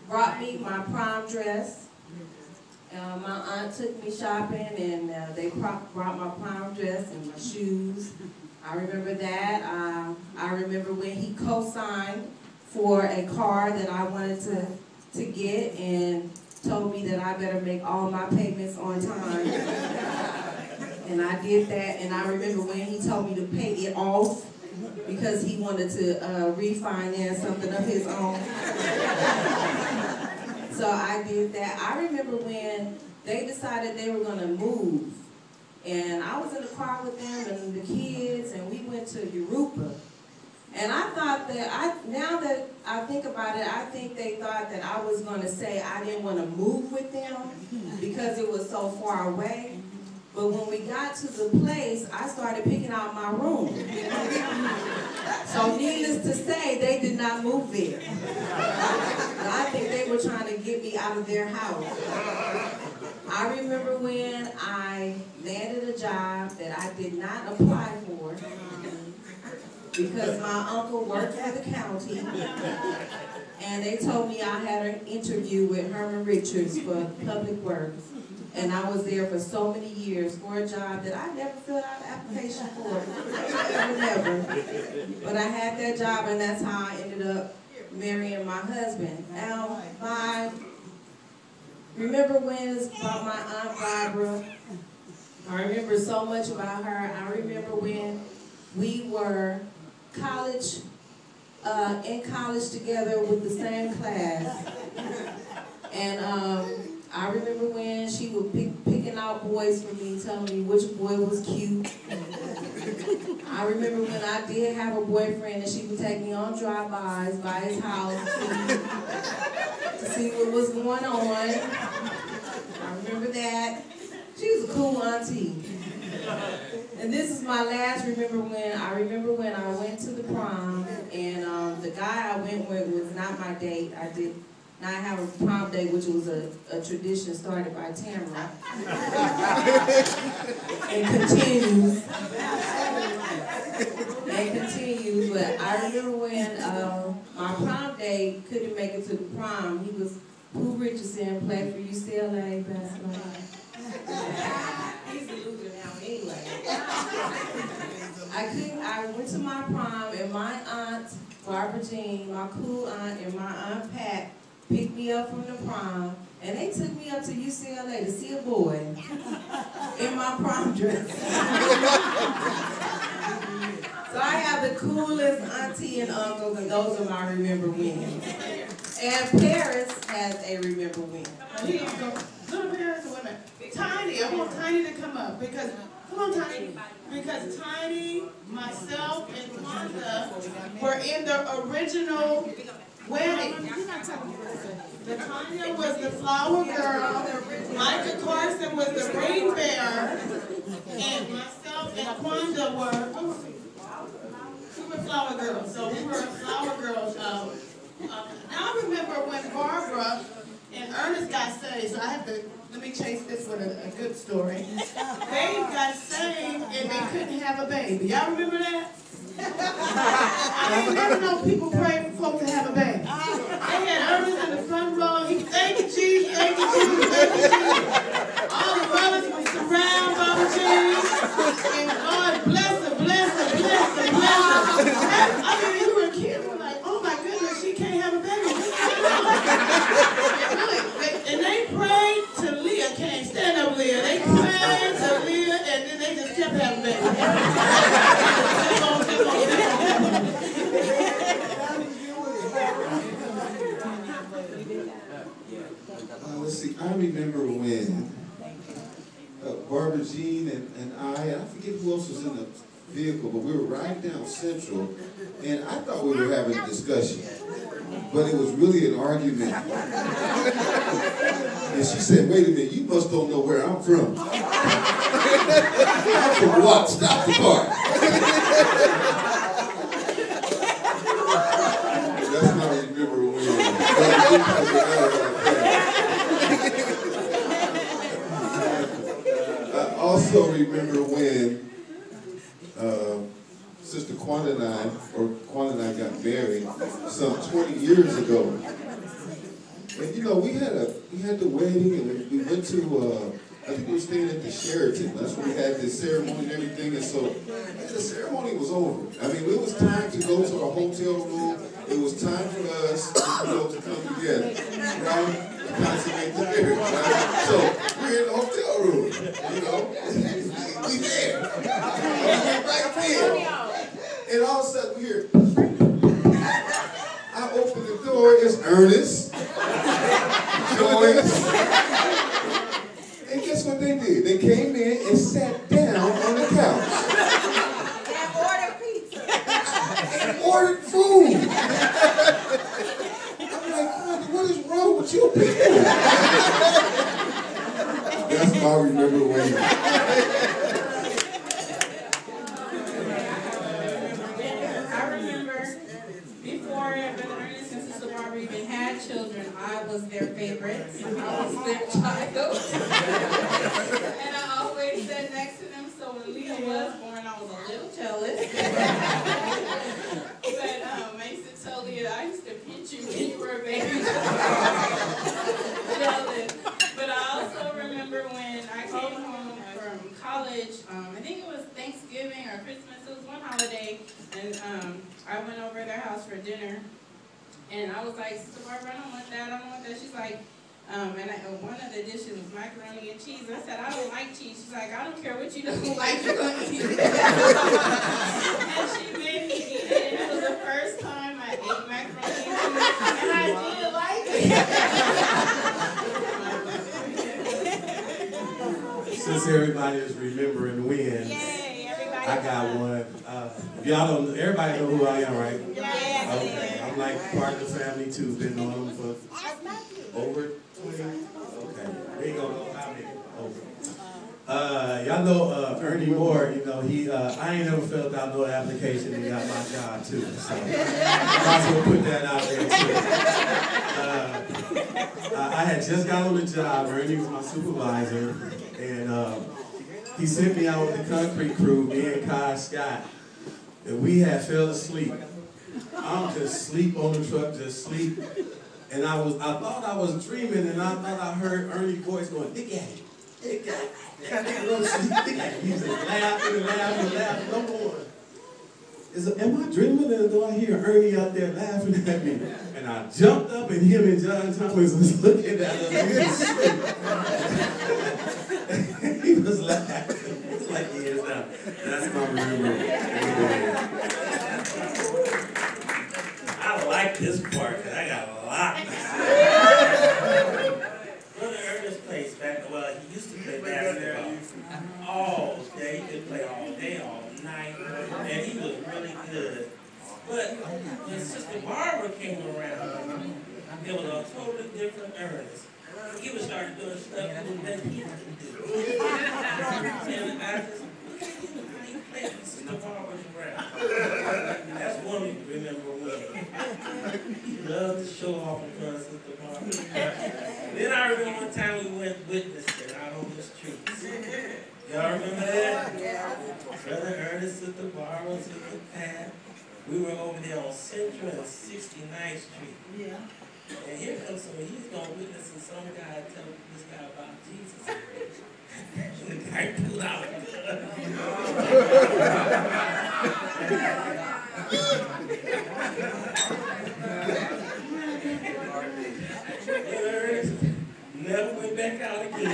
brought me my prom dress. My aunt took me shopping, and they brought my prom dress and my shoes. I remember that. I remember when he co-signed for a car that I wanted to get, and told me that I better make all my payments on time. And I did that, and I remember when he told me to pay it off because he wanted to refinance something of his own. So I did that. I remember when they decided they were going to move, and I was in the car with them and the kids, and we went to Europa. And I thought that, now that I think about it, I think they thought that I was going to say I didn't want to move with them because it was so far away. But when we got to the place, I started picking out my room. So needless to say, they did not move there. I think they were trying to get me out of their house. I remember when I landed a job that I did not apply for because my uncle worked for the county, and they told me I had an interview with Herman Richards for Public Works. And I was there for so many years for a job that I never filled out an application for. Never. But I had that job, and that's how I ended up marrying my husband. Now, remember when it's about my Aunt Barbara. I remember so much about her. I remember when we were in college together with the same class. And I remember when she was picking out boys for me, telling me which boy was cute. I remember when I did have a boyfriend and she would take me on drive-bys by his house to see what was going on. I remember that. She was a cool auntie. And this is my last I remember when I went to the prom, and the guy I went with was not my date. I did not have a prom date, which was a tradition started by Tamara. and continues, but I remember when my prom date couldn't make it to the prom. He was Pooh Richardson, played for UCLA basketball. He's a loser now anyway. I went to my prom, and my aunt, Barbara Jean, my cool aunt, and my aunt Pat picked me up from the prom, and they took me up to UCLA to see a boy in my prom dress. So I have the coolest auntie and uncles, and those are my remember wins. And Paris has a remember win. Here you go. Little Paris, wait a minute. Tiny, I want Tiny to come up because, come on Tiny, because Tiny, myself, and Wanda were in the original wedding. Tanya was the flower girl, Micah Carson was the ring bearer, and myself and Wanda were flower girls. So we were flower girls. I remember when Barbara and Ernest got saved, so I have to, let me chase this with a good story. They got saved and they couldn't have a baby. Y'all remember that? I didn't never know people pray for folks to have a baby. They had Ernest in the front row. He thank you, Jesus, thank you, Jesus, thank you, Jesus. All the brothers would surround Baba Jesus. And God bless her, bless her, bless her, bless her. I mean, you were a kid, you were like, oh my goodness, she can't have a baby. And they prayed till Leah came. Stand up, Leah. They prayed till Leah, and then they just kept having babies. Let's see, I remember when Barbara Jean and I forget who else was in the vehicle, but we were riding down Central, and I thought we were having a discussion, but it was really an argument. And she said, wait a minute, you must don't know where I'm from. I'm from what? Stop the car. That's how I remember when. I also remember when Sister Quanta and I got married some 20 years ago. And you know, we had the wedding, and we went to I think we were staying at the Sheraton. That's where we had the ceremony and everything. And so the ceremony was over. I mean, it was time to go to our hotel room. It was time for us, you know, to come together, right? To consummate the marriage, right? So we're in the hotel room, you know. We there. Right there. And all of a sudden we hear, I open the door, it's Earnest, Joyce. And guess what they did? They came in and sat down on the couch. And ordered pizza. And ordered food. I'm like, what is wrong with you people? That's my remember when. I remember before Brother Ernest and Sister Barbara even had children, I was their favorite. I was their child. And I always sat next to them, so when Leah was born, I was a little jealous. But I used to tell Leah, I used to pinch you when you were a baby. Jealous. But I also remember when I came home from college, I think it was Thanksgiving or Christmas, it was one holiday, and I went over to their house for dinner, and I was like, Sister Barbara, I don't want that, I don't want that. She's like, one of the dishes was macaroni and cheese. I said, I don't like cheese. She's like, I don't care what you don't like, you're going to eat it. And she made me eat it, and it was the first time I ate macaroni and cheese, and I did like it. Since everybody is remembering when, Yay, everybody. I got one. If y'all don't, everybody know who I am, right? Yes. Okay, I'm like part of the family too. Been knowing them for over 20. Okay, we ain't gonna know how many. Over. Y'all know Ernie Moore. You know he. I ain't never filled out no application and got my job too. So I might as well put that out there too. I had just got on the job. Ernie was my supervisor, and he sent me out with the concrete crew, me and Kai Scott, and we had fell asleep. I'm just sleep on the truck, just sleep. And I thought I was dreaming, and I thought I heard Ernie's voice going, "Dick at it, dick at it." He was just laughing and laughing and laughing. I'm going, am I dreaming? And do I hear Ernie out there laughing at me? And I jumped up, and him and John Thomas was looking at us. He was laughing. It's like he is now. That's my memory. I like this part because I got a lot to say. Brother Ernest plays basketball. Well, he used to play basketball all day. He could play all day, all night, and he was really good. But when Sister Barbara came around, it was a totally different Ernest. He was starting doing stuff that he didn't do. And I just, he played with Sister Barbara's around. That's one we remember when. He loved to show off in front of Sister Barbara. Then I remember one time we went witnessing out on the streets. Y'all remember that? Brother Ernest, Sister Barbara, Sister Pat. We were over there on Central and 69th Street. Yeah. And here comes someone, he's going to witness and some guy telling this guy about Jesus. And the guy pulled out a gun. Never went back out again.